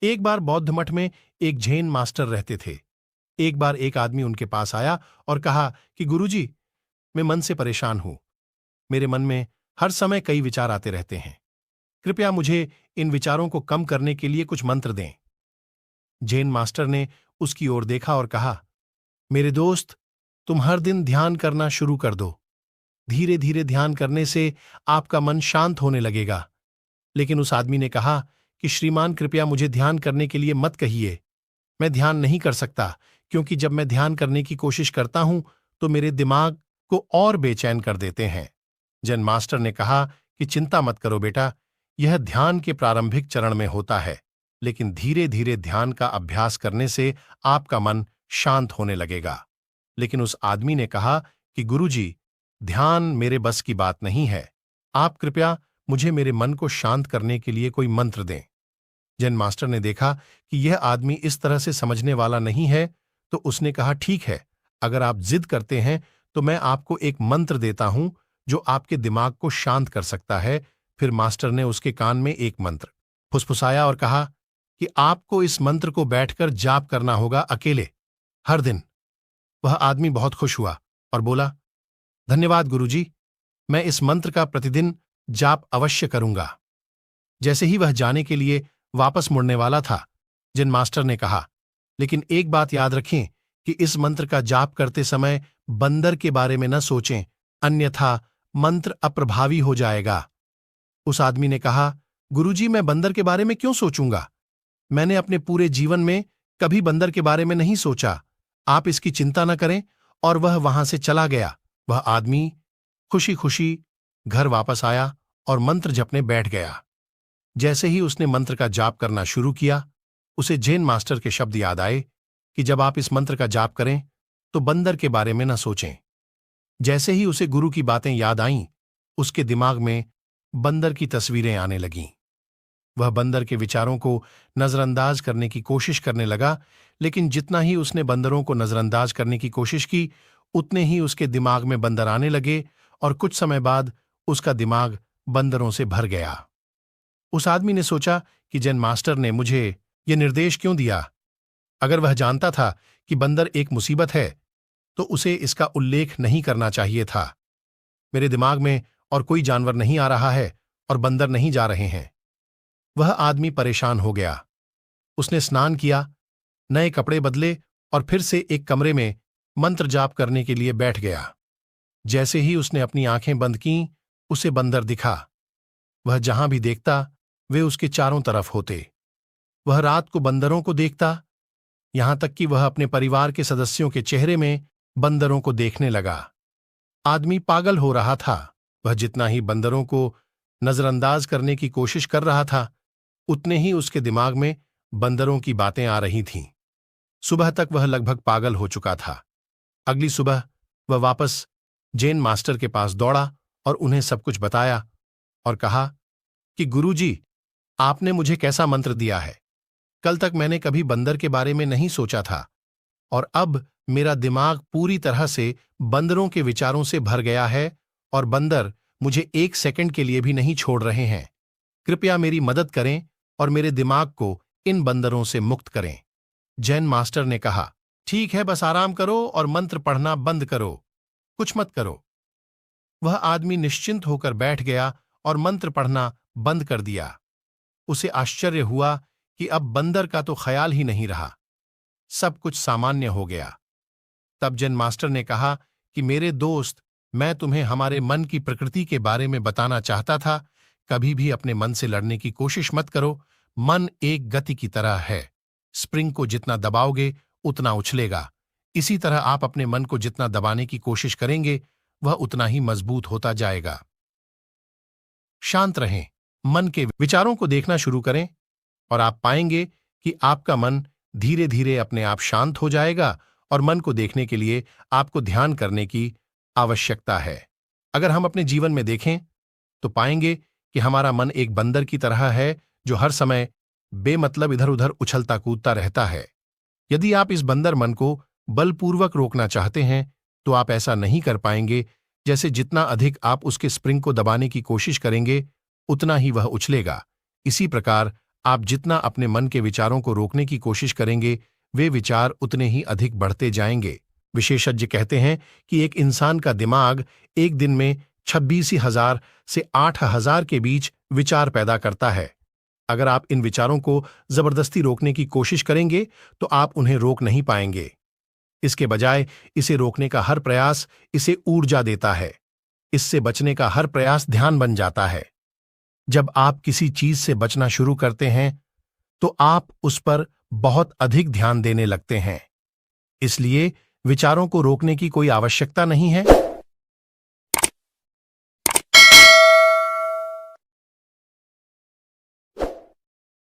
एक बार बौद्ध मठ में एक जैन मास्टर रहते थे। एक बार एक आदमी उनके पास आया और कहा कि गुरुजी, मैं मन से परेशान हूं। मेरे मन में हर समय कई विचार आते रहते हैं। कृपया मुझे इन विचारों को कम करने के लिए कुछ मंत्र दें। जैन मास्टर ने उसकी ओर देखा और कहा, मेरे दोस्त, तुम हर दिन ध्यान करना शुरू कर दो। धीरे धीरे ध्यान करने से आपका मन शांत होने लगेगा। लेकिन उस आदमी ने कहा कि श्रीमान, कृपया मुझे ध्यान करने के लिए मत कहिए। मैं ध्यान नहीं कर सकता, क्योंकि जब मैं ध्यान करने की कोशिश करता हूं तो मेरे दिमाग को और बेचैन कर देते हैं। जैन मास्टर ने कहा कि चिंता मत करो बेटा, यह ध्यान के प्रारंभिक चरण में होता है, लेकिन धीरे धीरे ध्यान का अभ्यास करने से आपका मन शांत होने लगेगा। लेकिन उस आदमी ने कहा कि गुरुजी, ध्यान मेरे बस की बात नहीं है। आप कृपया मुझे मेरे मन को शांत करने के लिए कोई मंत्र दें। जैन मास्टर ने देखा कि यह आदमी इस तरह से समझने वाला नहीं है, तो उसने कहा, ठीक है, अगर आप जिद करते हैं तो मैं आपको एक मंत्र देता हूं जो आपके दिमाग को शांत कर सकता है। फिर मास्टर ने उसके कान में एक मंत्र फुसफुसाया और कहा कि आपको इस मंत्र को बैठकर जाप करना होगा, अकेले, हर दिन। वह आदमी बहुत खुश हुआ और बोला, धन्यवाद गुरुजी, मैं इस मंत्र का प्रतिदिन जाप अवश्य करूंगा। जैसे ही वह जाने के लिए वापस मुड़ने वाला था, जैन मास्टर ने कहा, लेकिन एक बात याद रखें कि इस मंत्र का जाप करते समय बंदर के बारे में न सोचें, अन्यथा मंत्र अप्रभावी हो जाएगा। उस आदमी ने कहा, गुरुजी, मैं बंदर के बारे में क्यों सोचूंगा? मैंने अपने पूरे जीवन में कभी बंदर के बारे में नहीं सोचा। आप इसकी चिंता न करें। और वह वहां से चला गया। वह आदमी खुशी खुशी घर वापस आया और मंत्र जपने बैठ गया। जैसे ही उसने मंत्र का जाप करना शुरू किया, उसे जैन मास्टर के शब्द याद आए कि जब आप इस मंत्र का जाप करें तो बंदर के बारे में न सोचें। जैसे ही उसे गुरु की बातें याद आईं, उसके दिमाग में बंदर की तस्वीरें आने लगीं। वह बंदर के विचारों को नजरअंदाज करने की कोशिश करने लगा, लेकिन जितना ही उसने बंदरों को नजरअंदाज करने की कोशिश की, उतने ही उसके दिमाग में बंदर आने लगे और कुछ समय बाद उसका दिमाग बंदरों से भर गया। उस आदमी ने सोचा कि जैन मास्टर ने मुझे यह निर्देश क्यों दिया? अगर वह जानता था कि बंदर एक मुसीबत है, तो उसे इसका उल्लेख नहीं करना चाहिए था। मेरे दिमाग में और कोई जानवर नहीं आ रहा है और बंदर नहीं जा रहे हैं। वह आदमी परेशान हो गया। उसने स्नान किया, नए कपड़े बदले और फिर से एक कमरे में मंत्र जाप करने के लिए बैठ गया। जैसे ही उसने अपनी आंखें बंद कीं, उसे बंदर दिखा। वह जहां भी देखता, वे उसके चारों तरफ होते। वह रात को बंदरों को देखता, यहां तक कि वह अपने परिवार के सदस्यों के चेहरे में बंदरों को देखने लगा। आदमी पागल हो रहा था। वह जितना ही बंदरों को नजरअंदाज करने की कोशिश कर रहा था, उतने ही उसके दिमाग में बंदरों की बातें आ रही थीं। सुबह तक वह लगभग पागल हो चुका था। अगली सुबह वह वापस जैन मास्टर के पास दौड़ा और उन्हें सब कुछ बताया और कहा कि गुरुजी, आपने मुझे कैसा मंत्र दिया है? कल तक मैंने कभी बंदर के बारे में नहीं सोचा था और अब मेरा दिमाग पूरी तरह से बंदरों के विचारों से भर गया है और बंदर मुझे एक सेकंड के लिए भी नहीं छोड़ रहे हैं। कृपया मेरी मदद करें और मेरे दिमाग को इन बंदरों से मुक्त करें। जैन मास्टर ने कहा, ठीक है, बस आराम करो और मंत्र पढ़ना बंद करो, कुछ मत करो। वह आदमी निश्चिंत होकर बैठ गया और मंत्र पढ़ना बंद कर दिया। उसे आश्चर्य हुआ कि अब बंदर का तो ख्याल ही नहीं रहा। सब कुछ सामान्य हो गया। तब जैन मास्टर ने कहा कि मेरे दोस्त, मैं तुम्हें हमारे मन की प्रकृति के बारे में बताना चाहता था। कभी भी अपने मन से लड़ने की कोशिश मत करो। मन एक गति की तरह है। स्प्रिंग को जितना दबाओगे उतना उछलेगा। इसी तरह आप अपने मन को जितना दबाने की कोशिश करेंगे, वह उतना ही मजबूत होता जाएगा। शांत रहें, मन के विचारों को देखना शुरू करें और आप पाएंगे कि आपका मन धीरे धीरे अपने आप शांत हो जाएगा और मन को देखने के लिए आपको ध्यान करने की आवश्यकता है। अगर हम अपने जीवन में देखें तो पाएंगे कि हमारा मन एक बंदर की तरह है जो हर समय बेमतलब इधर उधर उछलता कूदता रहता है। यदि आप इस बंदर मन को बलपूर्वक रोकना चाहते हैं तो आप ऐसा नहीं कर पाएंगे। जैसे जितना अधिक आप उसके स्प्रिंग को दबाने की कोशिश करेंगे, उतना ही वह उछलेगा। इसी प्रकार आप जितना अपने मन के विचारों को रोकने की कोशिश करेंगे, वे विचार उतने ही अधिक बढ़ते जाएंगे। विशेषज्ञ कहते हैं कि एक इंसान का दिमाग एक दिन में 26,000 से 8,000 के बीच विचार पैदा करता है। अगर आप इन विचारों को जबरदस्ती रोकने की कोशिश करेंगे तो आप उन्हें रोक नहीं पाएंगे। इसके बजाय इसे रोकने का हर प्रयास इसे ऊर्जा देता है। इससे बचने का हर प्रयास ध्यान बन जाता है। जब आप किसी चीज से बचना शुरू करते हैं तो आप उस पर बहुत अधिक ध्यान देने लगते हैं। इसलिए विचारों को रोकने की कोई आवश्यकता नहीं है।